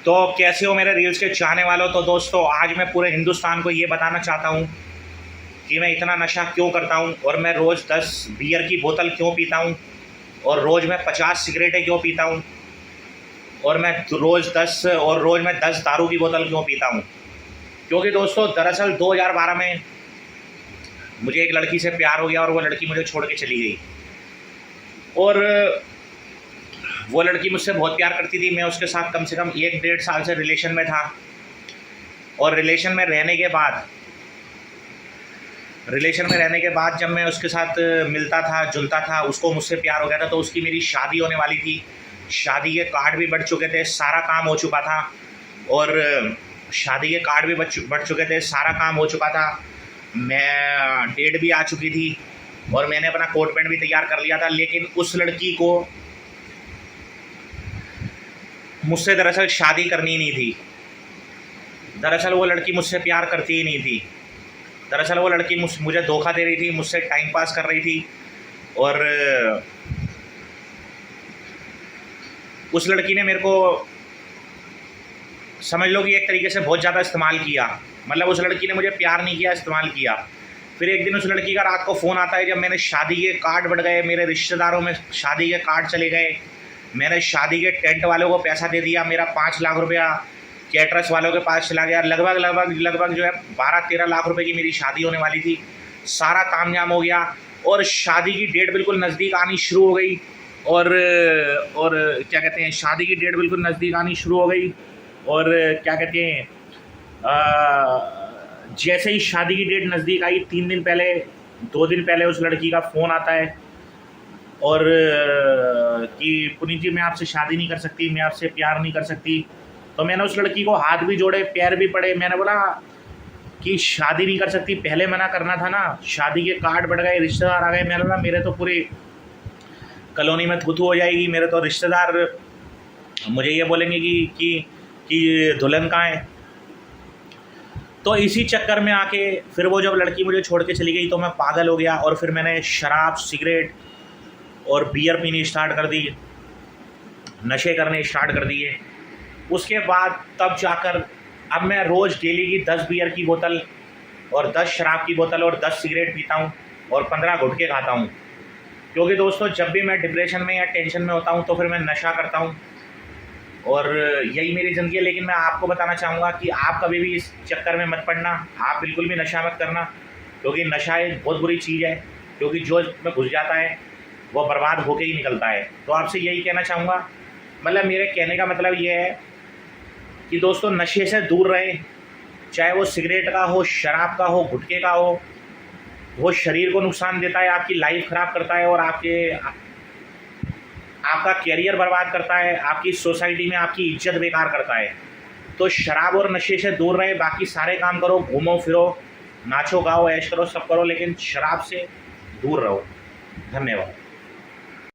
तो कैसे हो मेरे रील्स के चाहने वालों। तो दोस्तों आज मैं पूरे हिंदुस्तान को ये बताना चाहता हूँ कि मैं इतना नशा क्यों करता हूँ और मैं रोज़ 10 बियर की बोतल क्यों पीता हूँ और रोज़ मैं 50 सिगरेटें क्यों पीता हूँ और मैं रोज़ मैं 10 दारू की बोतल क्यों पीता हूँ। क्योंकि दोस्तों दरअसल 2012 में मुझे एक लड़की से प्यार हो गया और वो लड़की मुझे छोड़ के चली गई। और वो लड़की मुझसे बहुत प्यार करती थी। मैं उसके साथ कम से कम 1 डेढ़ साल से रिलेशन में था। और रिलेशन में रहने के बाद जब मैं उसके साथ मिलता था जुलता था, उसको मुझसे प्यार हो गया था। तो उसकी मेरी शादी होने वाली थी। शादी के कार्ड भी बढ़ चुके थे, सारा काम हो चुका था। और शादी के कार्ड भी बढ़ चुके थे, सारा काम हो चुका था। मैं डेट भी आ चुकी थी और मैंने अपना कोट पैंट भी तैयार कर लिया था। लेकिन उस लड़की को मुझसे दरअसल शादी करनी नहीं थी। दरअसल वो लड़की मुझसे प्यार करती ही नहीं थी। दरअसल वो लड़की मुझे धोखा दे रही थी, मुझसे टाइम पास कर रही थी। और उस लड़की ने मेरे को समझ लो कि एक तरीके से बहुत ज़्यादा इस्तेमाल किया। मतलब उस लड़की ने मुझे प्यार नहीं किया, इस्तेमाल किया। फिर एक दिन उस लड़की का रात को फ़ोन आता है जब मैंने शादी के कार्ड बढ़ गए, मेरे रिश्तेदारों में शादी के कार्ड चले गए। मैंने शादी के टेंट वालों को पैसा दे दिया, मेरा 5 लाख रुपया कैटरस वालों के पास चला गया। लगभग जो है 12-13 लाख रुपए की मेरी शादी होने वाली थी। सारा तामझाम हो गया और शादी की डेट बिल्कुल नज़दीक आनी शुरू हो गई। और क्या कहते हैं, शादी की डेट बिल्कुल नज़दीक आनी शुरू हो गई। और क्या कहते हैं, जैसे ही शादी की डेट नज़दीक आई 3 दिन पहले 2 दिन पहले उस लड़की का फ़ोन आता है और कि पुनीत जी मैं आपसे शादी नहीं कर सकती, मैं आपसे प्यार नहीं कर सकती। तो मैंने उस लड़की को हाथ भी जोड़े, पैर भी पड़े। मैंने बोला कि शादी नहीं कर सकती, पहले मना करना था ना। शादी के कार्ड बढ़ गए, रिश्तेदार आ गए। मैंने बोला मेरे तो पूरी कॉलोनी में थू-थू हो जाएगी। मेरे तो रिश्तेदार मुझे ये बोलेंगे कि दुल्हन कहाँ है। तो इसी चक्कर में आके फिर वो जब लड़की मुझे छोड़ के चली गई तो मैं पागल हो गया। और फिर मैंने शराब, सिगरेट और बियर पीनी स्टार्ट कर दी, नशे करने स्टार्ट कर दिए। उसके बाद तब जाकर अब मैं रोज़ डेली की 10 बियर की बोतल और 10 शराब की बोतल और 10 सिगरेट पीता हूँ और 15 गुटखे खाता हूँ। क्योंकि दोस्तों जब भी मैं डिप्रेशन में या टेंशन में होता हूँ तो फिर मैं नशा करता हूँ और यही मेरी ज़िंदगी है। लेकिन मैं आपको बताना चाहूँगा कि आप कभी भी इस चक्कर में मत पड़ना, आप बिल्कुल भी नशा मत करना। क्योंकि नशा एक बहुत बुरी चीज़ है, क्योंकि जो इसमें घुस जाता है वो बर्बाद होके ही निकलता है। तो आपसे यही कहना चाहूँगा, मतलब मेरे कहने का मतलब ये है कि दोस्तों नशे से दूर रहें। चाहे वो सिगरेट का हो, शराब का हो, गुटखे का हो, वो शरीर को नुकसान देता है, आपकी लाइफ ख़राब करता है और आपका कैरियर बर्बाद करता है, आपकी सोसाइटी में आपकी इज्जत बेकार करता है। तो शराब और नशे से दूर रहे, बाकी सारे काम करो, घूमो फिरो, नाचो गाओ, ऐश करो, सब करो, लेकिन शराब से दूर रहो। धन्यवाद।